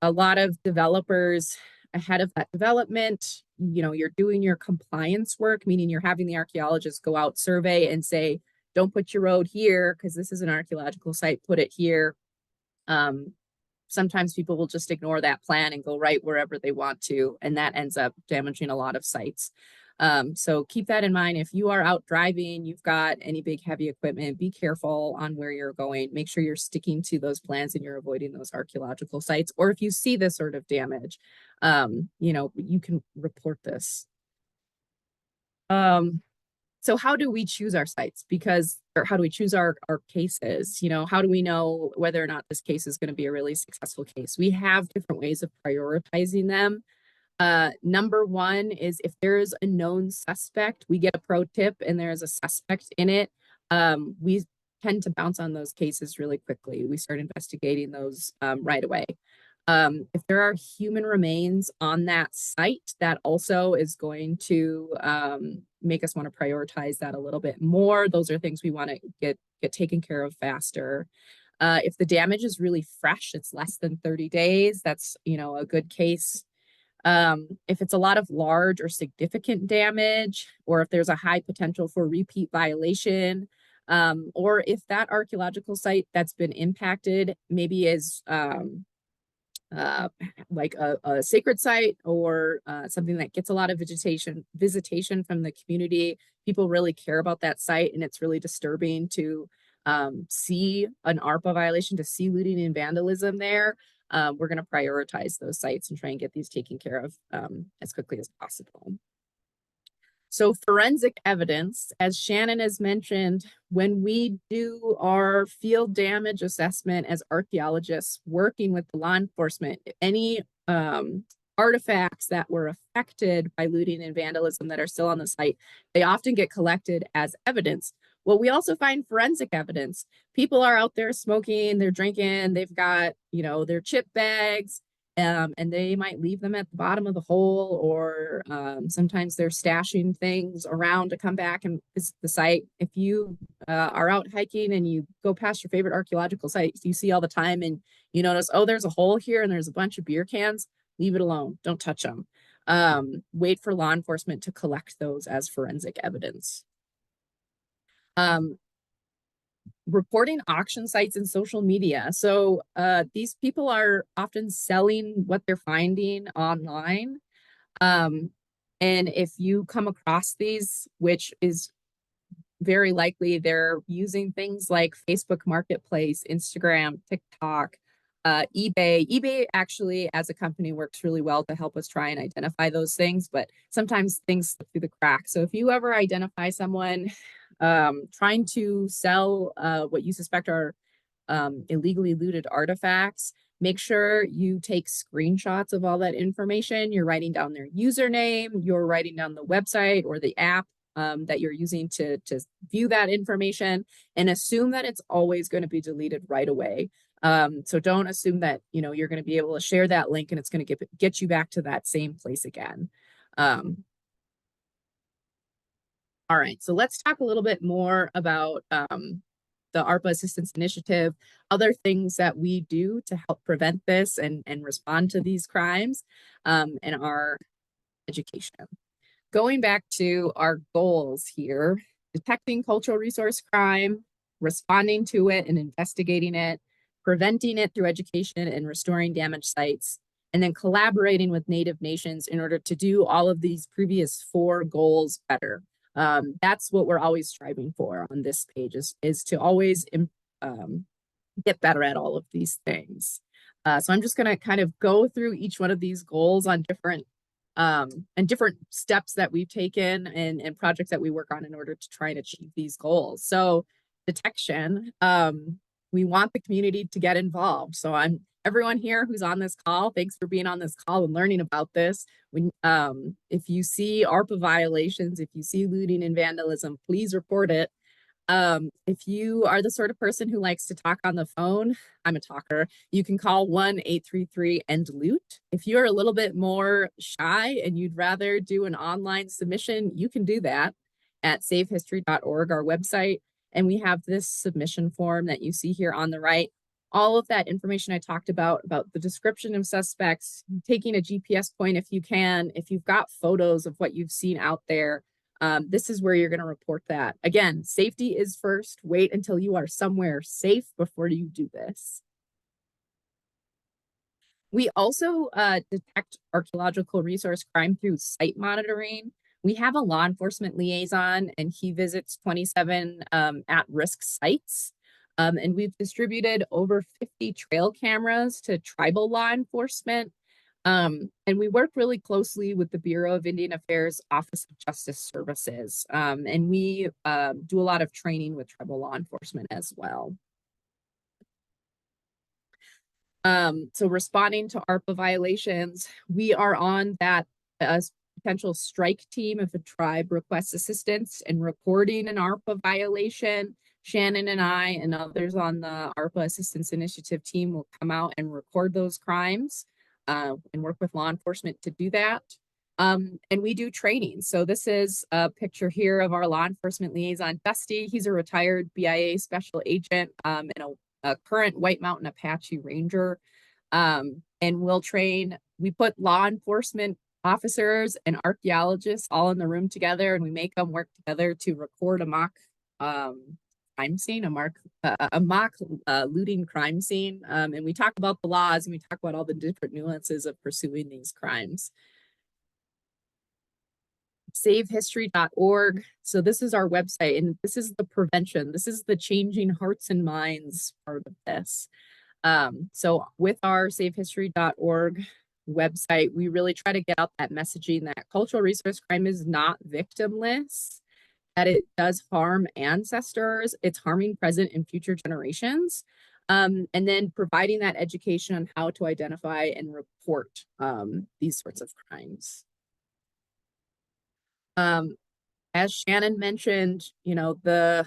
lot of developers ahead of that development, you're doing your compliance work, meaning you're having the archaeologists go out, survey and say, don't put your road here because this is an archaeological site, put it here. Sometimes people will just ignore that plan and go right wherever they want to, and that ends up damaging a lot of sites. So keep that in mind. If you are out driving, you've got any big heavy equipment, be careful on where you're going. Make sure you're sticking to those plans and you're avoiding those archaeological sites. Or if you see this sort of damage, you can report this. So So how do we choose our sites? Or how do we choose our cases? You know, how do we know whether or not this case is going to be a really successful case? We have different ways of prioritizing them. Number one is if there is a known suspect, we get a pro tip and there's a suspect in it. We tend to bounce on those cases really quickly. We start investigating those right away. If there are human remains on that site, that also is going to make us want to prioritize that a little bit more. Those are things we want to get taken care of faster. If the damage is really fresh, it's less than 30 days, that's, you know, a good case. If it's a lot of large or significant damage, or if there's a high potential for repeat violation, or if that archaeological site that's been impacted maybe is like a sacred site, or something that gets a lot of visitation from the community. People really care about that site, and it's really disturbing to see an ARPA violation, to see looting and vandalism there. We're going to prioritize those sites and try and get these taken care of as quickly as possible. So forensic evidence, as Shannon has mentioned, when we do our field damage assessment as archaeologists working with the law enforcement, any artifacts that were affected by looting and vandalism that are still on the site, they often get collected as evidence. Well, we also find forensic evidence. People are out there smoking, they're drinking, they've got, you know, their chip bags, and they might leave them at the bottom of the hole, or sometimes they're stashing things around to come back and visit the site. If you are out hiking and you go past your favorite archaeological sites you see all the time, and you notice, oh, there's a hole here and there's a bunch of beer cans, leave it alone. Don't touch them. Wait for law enforcement to collect those as forensic evidence. Reporting auction sites and social media. So these people are often selling what they're finding online. And if you come across these, which is very likely, they're using things like Facebook Marketplace, Instagram, TikTok, eBay. eBay actually, as a company, works really well to help us try and identify those things, but sometimes things slip through the cracks. So if you ever identify someone trying to sell what you suspect are illegally looted artifacts, make sure you take screenshots of all that information. You're writing down their username, you're writing down the website or the app that you're using to view that information, and assume that it's always going to be deleted right away. So don't assume that, you know, you're going to be able to share that link and it's going to get you back to that same place again. All right, so let's talk a little bit more about the ARPA Assistance Initiative, other things that we do to help prevent this and respond to these crimes, and our education. Going back to our goals here, detecting cultural resource crime, responding to it and investigating it, preventing it through education and restoring damaged sites, and then collaborating with Native nations in order to do all of these previous 4 goals better. That's what we're always striving for on this page, is to always get better at all of these things. So I'm just going to kind of go through each one of these goals on different steps that we've taken and projects that we work on in order to try and achieve these goals. So detection, we want the community to get involved. So everyone here who's on this call, thanks for being on this call and learning about this. When if you see ARPA violations, if you see looting and vandalism, please report it. If you are the sort of person who likes to talk on the phone, I'm a talker, you can call 1-833-END-LOOT. If you're a little bit more shy and you'd rather do an online submission, you can do that at savehistory.org, our website. And we have this submission form that you see here on the right. All of that information I talked about the description of suspects, taking a GPS point if you can, if you've got photos of what you've seen out there, this is where you're going to report that. Again, safety is first. Wait until you are somewhere safe before you do this. We also detect archaeological resource crime through site monitoring. We have a law enforcement liaison, and he visits 27 at-risk sites. And we've distributed over 50 trail cameras to tribal law enforcement. And we work really closely with the Bureau of Indian Affairs Office of Justice Services. And we do a lot of training with tribal law enforcement as well. So responding to ARPA violations, we are on that potential strike team if a tribe requests assistance in reporting an ARPA violation. Shannon and I and others on the ARPA Assistance Initiative team will come out and record those crimes and work with law enforcement to do that. And we do training. So this is a picture here of our law enforcement liaison, Dusty. He's a retired BIA special agent and a current White Mountain Apache Ranger. And we'll train, we put law enforcement officers and archaeologists all in the room together, and we make them work together to record a mock crime scene, a mock looting crime scene. And we talk about the laws and we talk about all the different nuances of pursuing these crimes. SaveHistory.org. So this is our website, and this is the prevention. This is the changing hearts and minds part of this. So with our SaveHistory.org website, we really try to get out that messaging that cultural resource crime is not victimless, that it does harm ancestors, it's harming present and future generations, and then providing that education on how to identify and report these sorts of crimes. As Shannon mentioned, you know, the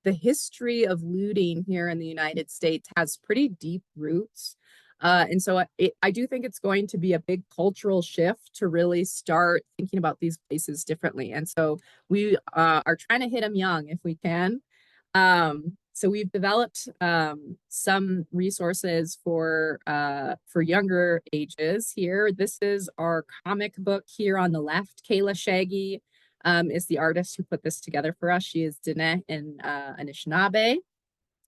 history of looting here in the United States has pretty deep roots. And so I do think it's going to be a big cultural shift to really start thinking about these places differently. And so we are trying to hit them young if we can. So we've developed some resources for younger ages here. This is our comic book here on the left. Kayla Shaggy is the artist who put this together for us. She is Diné in Anishinaabe.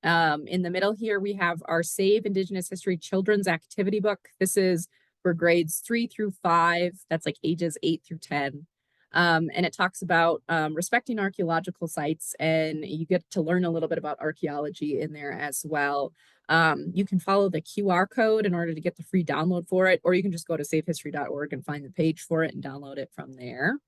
In the middle here, we have our Save Indigenous History Children's Activity Book. This is for grades 3 through 5. That's like ages 8 through 10. And it talks about respecting archaeological sites, and you get to learn a little bit about archaeology in there as well. You can follow the QR code in order to get the free download for it, or you can just go to savehistory.org and find the page for it and download it from there.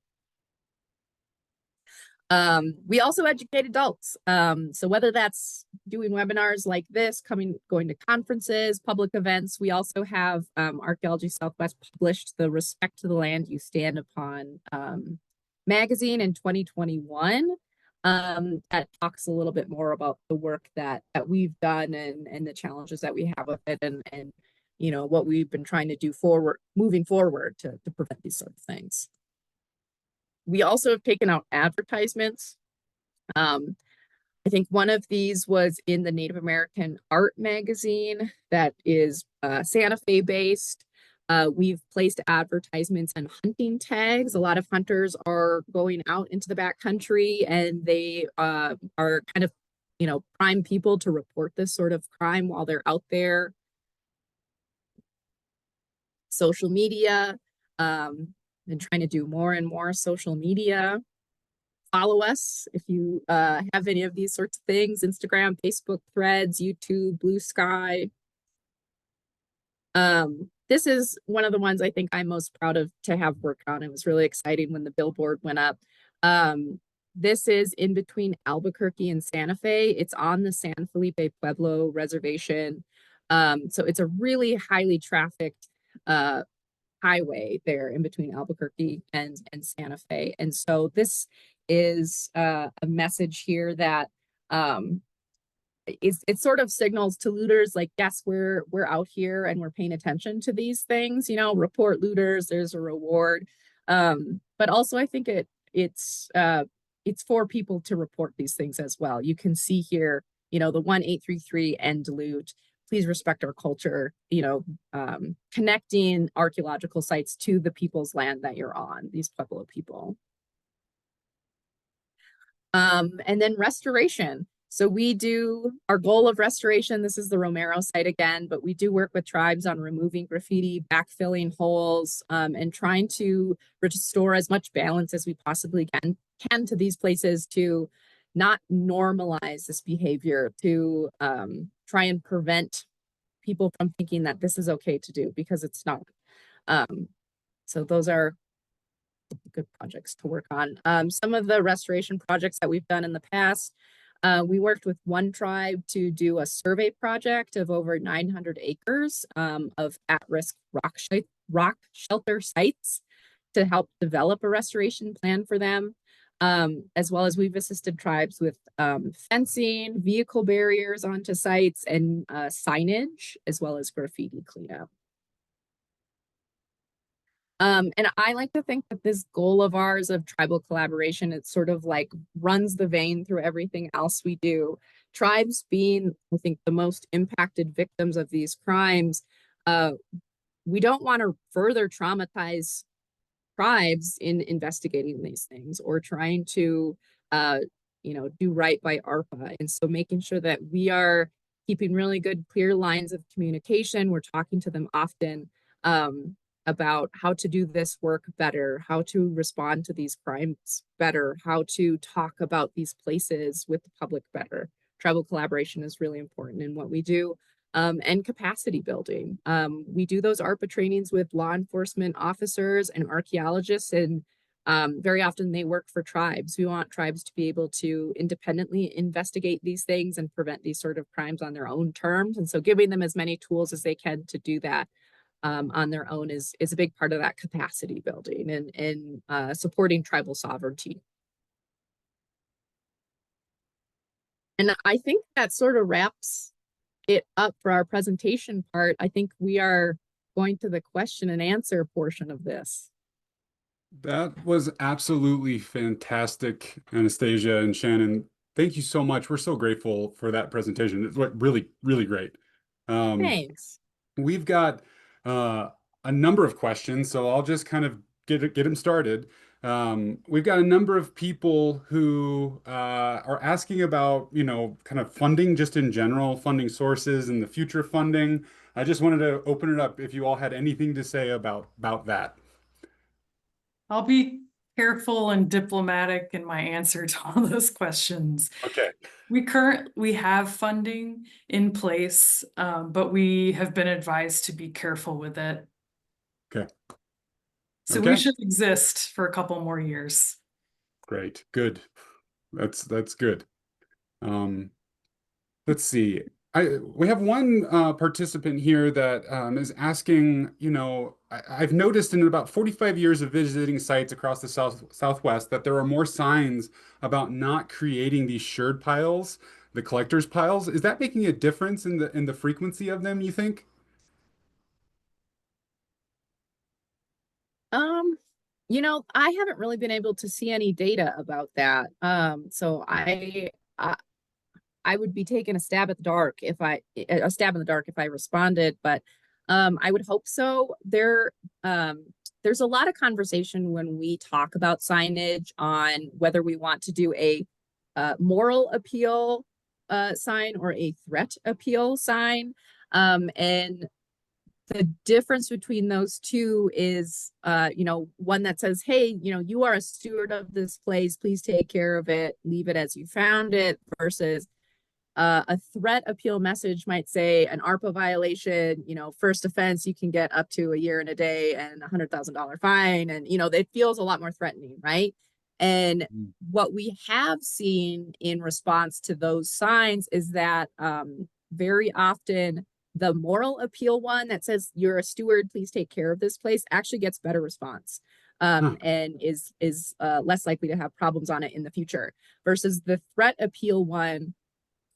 We also educate adults. So whether that's doing webinars like this, going to conferences, public events, we also have Archaeology Southwest published the Respect to the Land You Stand Upon magazine in 2021. That talks a little bit more about the work that we've done and the challenges that we have with it, and you know what we've been trying to do moving forward to prevent these sort of things. We also have taken out advertisements. I think one of these was in the Native American Art magazine that is Santa Fe based. We've placed advertisements and hunting tags. A lot of hunters are going out into the backcountry, and they are kind of, you know, prime people to report this sort of crime while they're out there. Social media. And trying to do more and more social media. Follow us if you have any of these sorts of things: Instagram, Facebook, Threads, YouTube, Blue Sky. This is one of the ones I think I'm most proud of to have worked on. It was really exciting when the billboard went up. This is in between Albuquerque and Santa Fe. It's on the San Felipe Pueblo Reservation. So it's a really highly trafficked highway there in between Albuquerque and Santa Fe. And so this is a message here that it sort of signals to looters like, yes, we're out here and we're paying attention to these things, you know, report looters, there's a reward. But also I think it's for people to report these things as well. You can see here, you know, the 1833 end loot. Please respect our culture, you know, connecting archaeological sites to the people's land that you're on, these Pueblo people. And then restoration. So we do our goal of restoration. This is the Romero site again, but we do work with tribes on removing graffiti, backfilling holes, and trying to restore as much balance as we possibly can to these places, to not normalize this behavior, to try and prevent people from thinking that this is okay to do, because it's not. So those are good projects to work on. Some of the restoration projects that we've done in the past, we worked with one tribe to do a survey project of over 900 acres of at-risk rock shelter sites to help develop a restoration plan for them. As well as we've assisted tribes with fencing, vehicle barriers onto sites, and signage, as well as graffiti cleanup. And I like to think that this goal of ours of tribal collaboration, it sort of like runs the vein through everything else we do. Tribes being, I think, the most impacted victims of these crimes, we don't want to further traumatize tribes in investigating these things or trying to, do right by ARPA. And so making sure that we are keeping really good, clear lines of communication. We're talking to them often. About how to do this work better, how to respond to these crimes better, how to talk about these places with the public better. Tribal collaboration is really important in what we do, and capacity building. We do those ARPA trainings with law enforcement officers and archaeologists, and very often they work for tribes. We want tribes to be able to independently investigate these things and prevent these sort of crimes on their own terms. And so giving them as many tools as they can to do that on their own is a big part of that capacity building and supporting tribal sovereignty. And I think that sort of wraps it up for our presentation part. I think we are going to the question and answer portion of this. That was absolutely fantastic, Anastasia and Shannon. Thank you so much. We're so grateful for that presentation. It's really, really great. Thanks. We've got a number of questions, so I'll just kind of get them started. We've got a number of people who are asking about, kind of funding just in general, funding sources and the future funding. I just wanted to open it up if you all had anything to say about that. I'll be careful and diplomatic in my answer to all those questions. Okay. We have funding in place, but we have been advised to be careful with it. Okay. So Okay. we should exist for a couple more years. Great. Good. That's good. Let's see. We have one participant here that is asking, I've noticed in about 45 years of visiting sites across the Southwest that there are more signs about not creating these sherd piles, the collectors piles. Is that making a difference in the frequency of them, you think? I haven't really been able to see any data about that. So I would be taking a stab in the dark if I responded, but I would hope so. There's a lot of conversation when we talk about signage on whether we want to do a moral appeal sign or a threat appeal sign. And the difference between those two is, one that says, hey, you are a steward of this place, please take care of it, leave it as you found it, versus a threat appeal message might say an ARPA violation, first offense, you can get up to a year and a day and $100,000 fine. And, it feels a lot more threatening, right? And what we have seen in response to those signs is that very often the moral appeal one that says you're a steward, please take care of this place actually gets better response. And is less likely to have problems on it in the future, versus the threat appeal one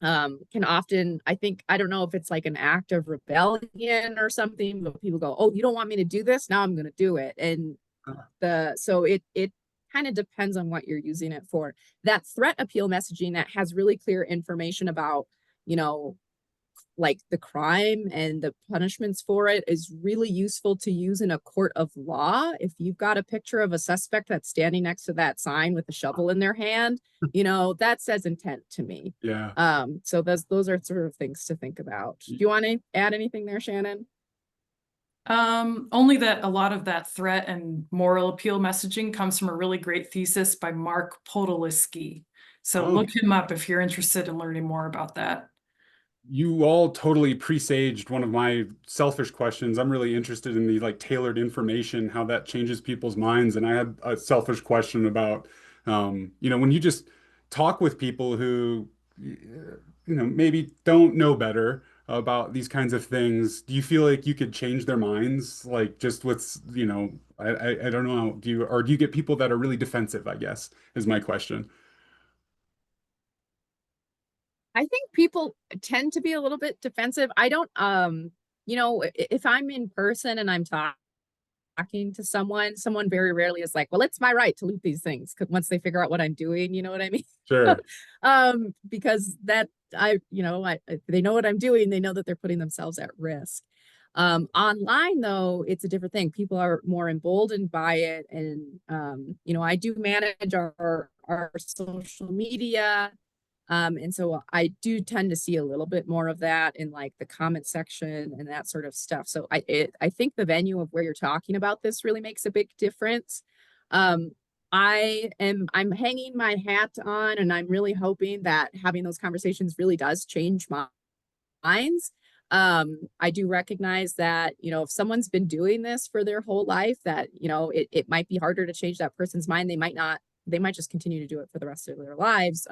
can often, I don't know if it's like an act of rebellion or something, but people go, oh, you don't want me to do this, now I'm going to do it. And so it kind of depends on what you're using it for. That threat appeal messaging that has really clear information about, like the crime and the punishments for it is really useful to use in a court of law. If you've got a picture of a suspect that's standing next to that sign with a shovel in their hand, that says intent to me. Yeah. So those are sort of things to think about. Do you want to add anything there, Shannon? Only that a lot of that threat and moral appeal messaging comes from a really great thesis by Mark Podolsky. So look him up if you're interested in learning more about that. You all totally presaged one of my selfish questions. I'm really interested in the like tailored information, how that changes people's minds. And I had a selfish question about, when you just talk with people who, maybe don't know better about these kinds of things, do you feel like you could change their minds? Like just with, I don't know, do you get people that are really defensive, I guess, is my question. I think people tend to be a little bit defensive. I don't, if I'm in person and I'm talking to someone very rarely is like, well, it's my right to loot these things. Cause once they figure out what I'm doing, you know what I mean? Sure. Because that they know what I'm doing. They know that they're putting themselves at risk. Online though, it's a different thing. People are more emboldened by it. And, I do manage our social media. And so I do tend to see a little bit more of that in like the comment section and that sort of stuff. So I think the venue of where you're talking about this really makes a big difference. Um, I'm hanging my hat on, and I'm really hoping that having those conversations really does change minds. I do recognize that, if someone's been doing this for their whole life, that, it might be harder to change that person's mind. They might just continue to do it for the rest of their lives,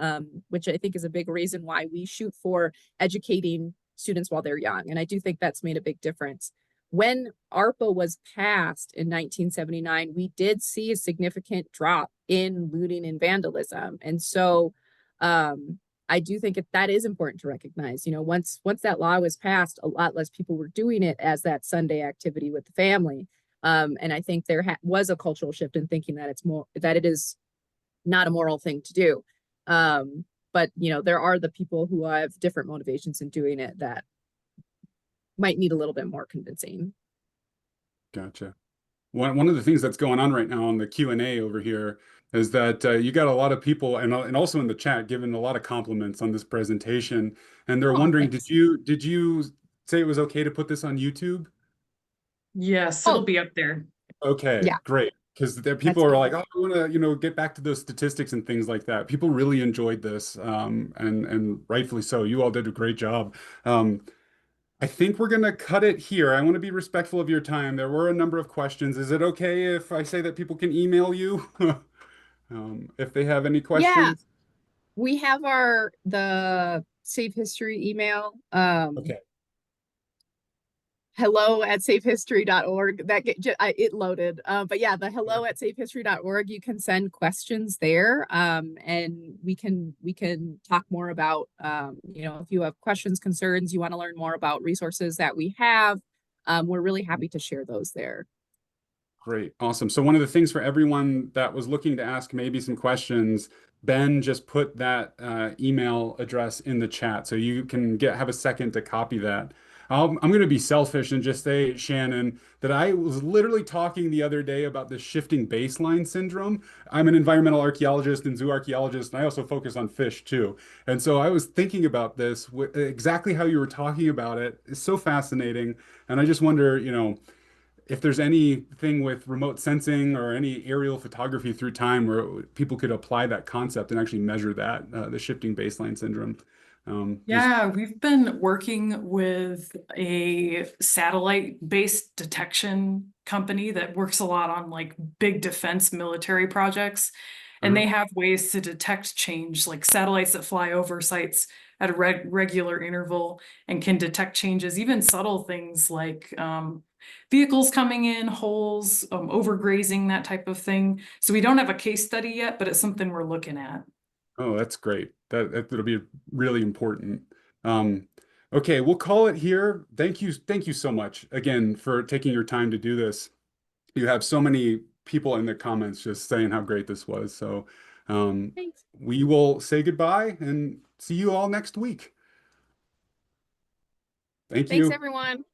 which I think is a big reason why we shoot for educating students while they're young. And I do think that's made a big difference. When ARPA was passed in 1979, we did see a significant drop in looting and vandalism. And so I do think that is important to recognize. Once that law was passed, a lot less people were doing it as that Sunday activity with the family. And I think there was a cultural shift in thinking that it is not a moral thing to do. But there are the people who have different motivations in doing it that might need a little bit more convincing. Gotcha. One of the things that's going on right now on the Q&A over here is that you got a lot of people and also in the chat giving a lot of compliments on this presentation, and they're Oh, wondering, thanks. did you say it was okay to put this on YouTube? Yes, it'll Oh, be up there. Okay, yeah, great. Because there people that's are good. like, oh, I want to, get back to those statistics and things like that. People really enjoyed this, and rightfully so. You all did a great job. I think we're gonna cut it here. I want to be respectful of your time. There were a number of questions. Is it okay if I say that people can email you if they have any Yeah, questions? we have the Safe History email. Okay, Hello@safehistory.org. It loaded. But yeah, the hello@safehistory.org. You can send questions there, and we can talk more about, if you have questions, concerns, you want to learn more about resources that we have. We're really happy to share those there. great, awesome. So one of the things for everyone that was looking to ask maybe some questions, Ben just put that email address in the chat, so you can have a second to copy that. I'm going to be selfish and just say, Shannon, that I was literally talking the other day about the shifting baseline syndrome. I'm an environmental archaeologist and zoo archaeologist, and I also focus on fish too. And so I was thinking about this, exactly how you were talking about it. It's so fascinating. And I just wonder, if there's anything with remote sensing or any aerial photography through time where people could apply that concept and actually measure that, the shifting baseline syndrome. Just Yeah, we've been working with a satellite-based detection company that works a lot on like big defense military projects. And uh, they have ways to detect change, like satellites that fly over sites at a regular interval and can detect changes, even subtle things like vehicles coming in, holes, overgrazing, that type of thing. So we don't have a case study yet, but it's something we're looking at. oh, that's great. That'll be really important. Um, okay, we'll call it here. Thank you so much again for taking your time to do this. You have so many people in the comments just saying how great this was. So Thanks. we will say goodbye and see you all next week. Thank Thanks, you. everyone.